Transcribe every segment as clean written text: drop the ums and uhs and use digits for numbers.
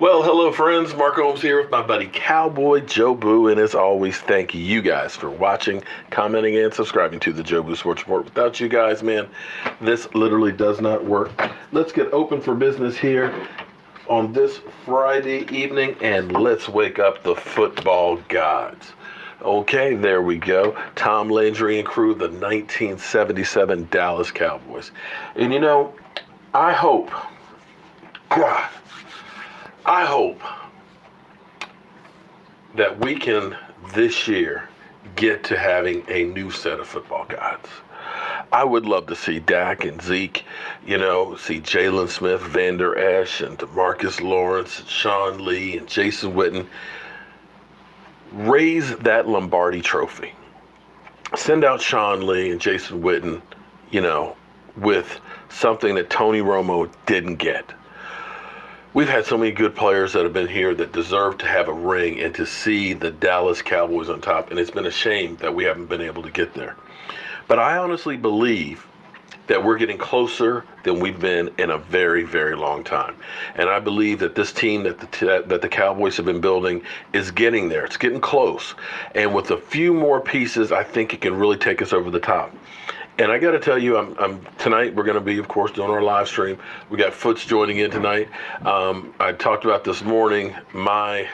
Well, hello, friends. Mark Holmes here with my buddy Cowboy Joe Boo. And as always, thank you guys for watching, commenting, and subscribing to the Joe Boo Sports Report. Without you guys, man, this literally does not work. Let's get open for business here on this Friday evening, and let's wake up the football gods. Okay, there we go. Tom Landry and crew, the 1977 Dallas Cowboys. And you know, I hope that we can this year get to having a new set of football gods. I would love to see Dak and Zeke, see Jaylon Smith, Vander Esch, and DeMarcus Lawrence, and Sean Lee, and Jason Witten raise that Lombardi trophy. Send out Sean Lee and Jason Witten, with something that Tony Romo didn't get. We've had so many good players that have been here that deserve to have a ring and to see the Dallas Cowboys on top, and it's been a shame that we haven't been able to get there. But I honestly believe that we're getting closer than we've been in a very, very long time. And I believe that this team that the Cowboys have been building is getting there. It's getting close. And with a few more pieces, I think it can really take us over the top. And I got to tell you, tonight we're going to be, of course, doing our live stream. We got Foots joining in tonight. I talked about this morning my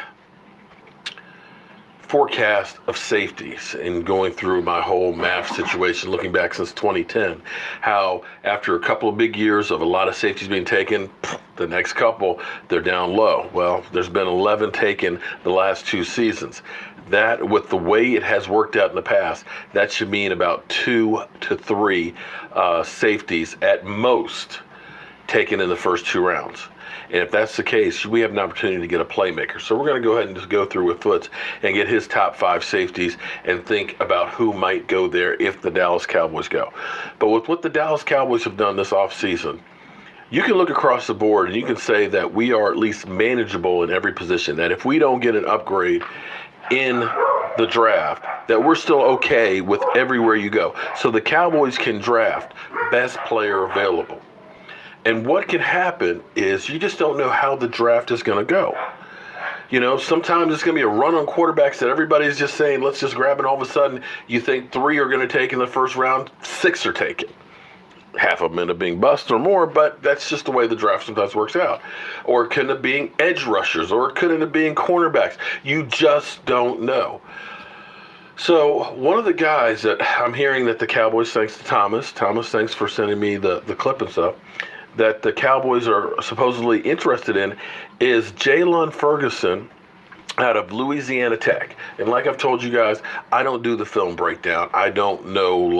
forecast of safeties and going through my whole math situation, looking back since 2010, how after a couple of big years of a lot of safeties being taken, the next couple, they're down low. Well, there's been 11 taken the last 2 seasons. That, with the way it has worked out in the past, that should mean about 2 to 3 safeties at most taken in the first 2 rounds. And if that's the case, we have an opportunity to get a playmaker. So we're going to go ahead and just go through with Foots and get his top 5 safeties and think about who might go there if the Dallas Cowboys go. But with what the Dallas Cowboys have done this offseason, you can look across the board and you can say that we are at least manageable in every position, that if we don't get an upgrade in the draft, that we're still okay with everywhere you go. So the Cowboys can draft best player available. And what can happen is you just don't know how the draft is going to go. Sometimes it's going to be a run on quarterbacks that everybody's just saying, let's just grab it. All of a sudden, you think 3 are going to take in the first round, 6 are taken. Half of them end up being bust or more, but that's just the way the draft sometimes works out. Or it could end up being edge rushers, or it could end up being cornerbacks. You just don't know. So one of the guys that I'm hearing that the Cowboys, thanks to Thomas, thanks for sending me the clip and stuff, that the Cowboys are supposedly interested in is Jaylon Ferguson out of Louisiana Tech. And like I've told you guys, I don't do the film breakdown. I don't know,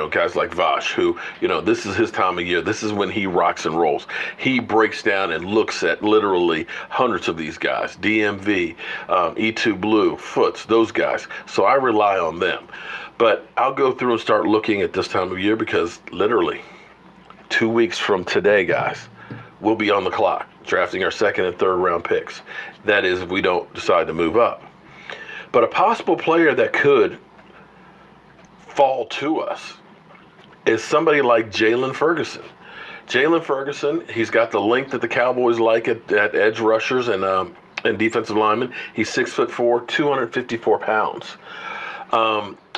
guys like Vosh, who, this is his time of year. This is when he rocks and rolls. He breaks down and looks at literally hundreds of these guys, DMV, E2 Blue, Foots, those guys. So I rely on them. But I'll go through and start looking at this time of year because literally 2 weeks from today, guys, we'll be on the clock drafting our 2nd and 3rd round picks. That is, if we don't decide to move up. But a possible player that could fall to us is somebody like Jaylon Ferguson. Jaylon Ferguson, he's got the length that the Cowboys like at edge rushers and defensive linemen. He's 6'4", 254 pounds.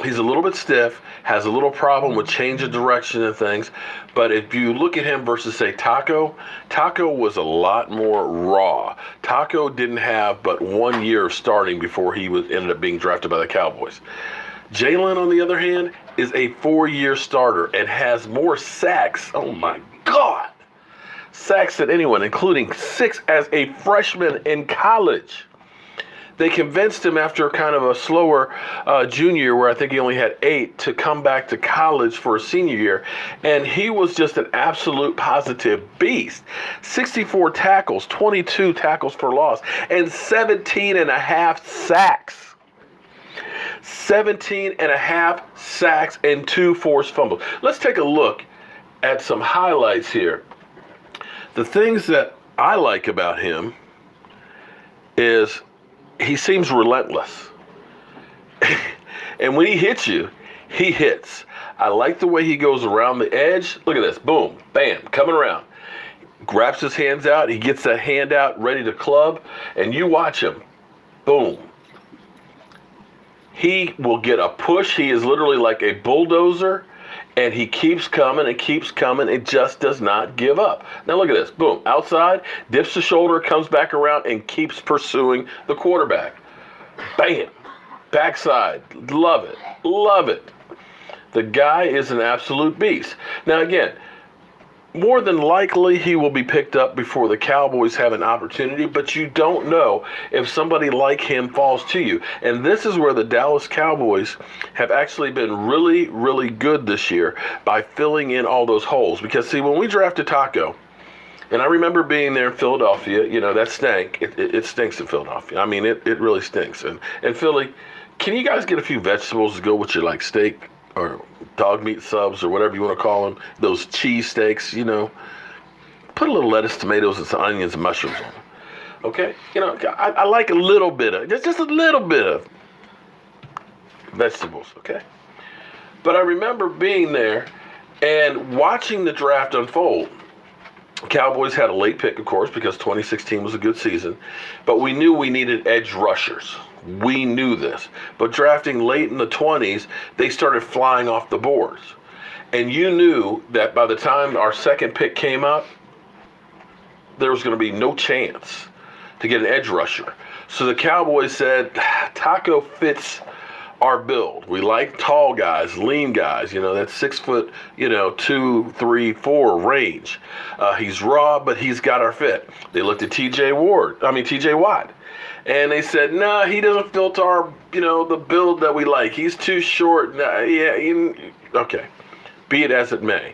He's a little bit stiff, has a little problem with change of direction and things. But if you look at him versus, say, Taco was a lot more raw. Taco didn't have but 1 year of starting before he ended up being drafted by the Cowboys. Jaylon, on the other hand, is a 4-year starter and has more sacks. Oh, my God. Sacks than anyone, including 6 as a freshman in college. They convinced him after kind of a slower junior year, where I think he only had 8, to come back to college for a senior year. And he was just an absolute positive beast. 64 tackles, 22 tackles for loss, and 17 and a half sacks. 17 and a half sacks and 2 forced fumbles. Let's take a look at some highlights here. The things that I like about him is he seems relentless. And when he hits you, he hits. I like the way he goes around the edge. Look at this. Boom, bam, coming around. grabs his hands out, he gets that hand out ready to club, and you watch him. Boom. He will get a push. He is literally like a bulldozer, and he keeps coming and keeps coming. It just does not give up. Now look at this. Boom. Outside, dips the shoulder, comes back around, and keeps pursuing the quarterback. Bam. Backside. Love it. Love it. The guy is an absolute beast. Now again, more than likely he will be picked up before the Cowboys have an opportunity, but you don't know if somebody like him falls to you. And this is where the Dallas Cowboys have actually been really, really good this year by filling in all those holes. Because, see, when we drafted Taco, and I remember being there in Philadelphia, you know, that stank. It stinks in Philadelphia. I mean, it really stinks. And Philly, can you guys get a few vegetables to go with your, like, steak or dog meat subs or whatever you want to call them, those cheese steaks, you know, put a little lettuce, tomatoes, and some onions and mushrooms on them. Okay? You know, I like a little bit of, just a little bit of vegetables, okay? But I remember being there and watching the draft unfold. Cowboys had a late pick, of course, because 2016 was a good season, but we knew we needed edge rushers. We knew this. But drafting late in the 20s, they started flying off the boards. And you knew that by the time our second pick came up, there was going to be no chance to get an edge rusher. So the Cowboys said, Taco fits our build. We like tall guys, lean guys, you know, that's 6 foot, you know, 2, 3, 4 range. He's raw, but he's got our fit. They looked at TJ Watt. And they said, nah, he doesn't fit our, you know, the build that we like. He's too short. Nah, okay. Be it as it may.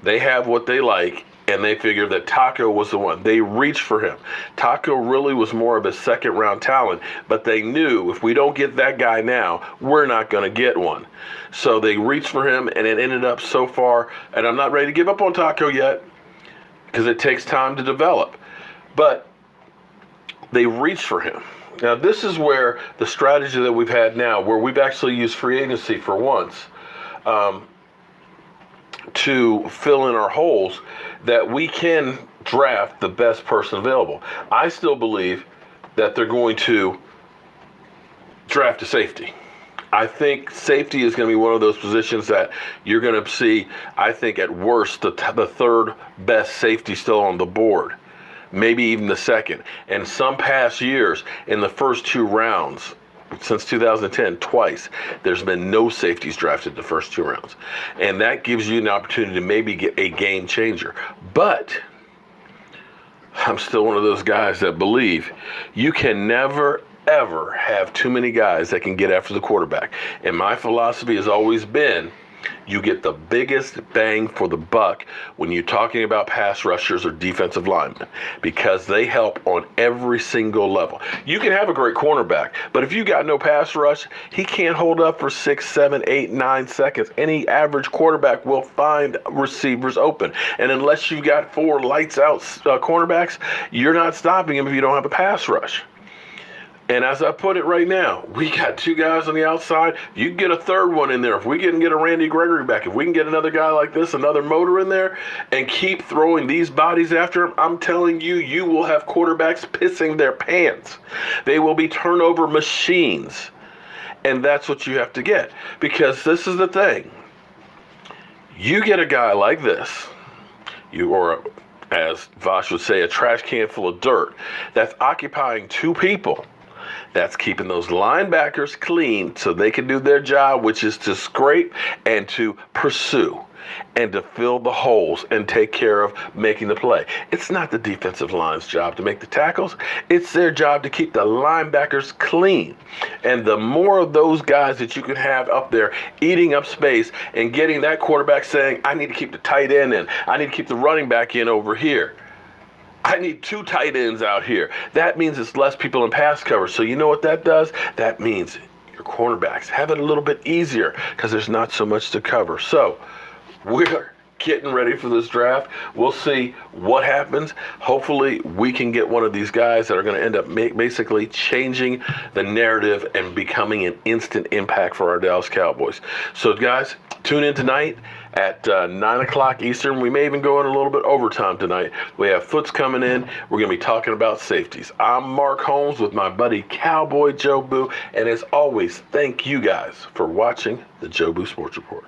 They have what they like, and they figured that Taco was the one. They reached for him. Taco really was more of a second-round talent, but they knew if we don't get that guy now, we're not going to get one. So they reached for him, and it ended up so far, and I'm not ready to give up on Taco yet because it takes time to develop. But they reached for him. Now, this is where the strategy that we've had now, where we've actually used free agency for once to fill in our holes, that we can draft the best person available. I still believe that they're going to draft a safety. I think safety is going to be one of those positions that you're going to see, I think, at worst, the third best safety still on the board. Maybe even the second. And some past years, in the first 2 rounds, since 2010, twice, there's been no safeties drafted the first 2 rounds. And that gives you an opportunity to maybe get a game changer. But I'm still one of those guys that believe you can never, ever have too many guys that can get after the quarterback. And my philosophy has always been, you get the biggest bang for the buck when you're talking about pass rushers or defensive linemen, because they help on every single level. You can have a great cornerback, but if you got no pass rush, he can't hold up for 6, 7, 8, 9 seconds. Any average quarterback will find receivers open. And unless you got 4 lights out cornerbacks, you're not stopping him if you don't have a pass rush. And as I put it right now, we got 2 guys on the outside. You can get a third one in there. If we can get a Randy Gregory back, if we can get another guy like this, another motor in there, and keep throwing these bodies after him, I'm telling you, you will have quarterbacks pissing their pants. They will be turnover machines. And that's what you have to get. Because this is the thing. You get a guy like this, or as Vosh would say, a trash can full of dirt, that's occupying 2 people. That's keeping those linebackers clean so they can do their job, which is to scrape and to pursue and to fill the holes and take care of making the play. It's not the defensive line's job to make the tackles. It's their job to keep the linebackers clean. And the more of those guys that you can have up there eating up space and getting that quarterback saying, I need to keep the tight end in, I need to keep the running back in over here, I need 2 tight ends out here. That means it's less people in pass cover. So you know what that does? That means your cornerbacks have it a little bit easier because there's not so much to cover. So we're getting ready for this draft. We'll see what happens. Hopefully we can get one of these guys that are going to end up basically changing the narrative and becoming an instant impact for our Dallas Cowboys. So guys, Tune in tonight at 9 o'clock Eastern. We may even go in a little bit overtime tonight. We have Foots coming in. We're going to be talking about safeties. I'm Mark Holmes with my buddy Cowboy Joe Boo. And as always, thank you guys for watching the Joe Boo Sports Report.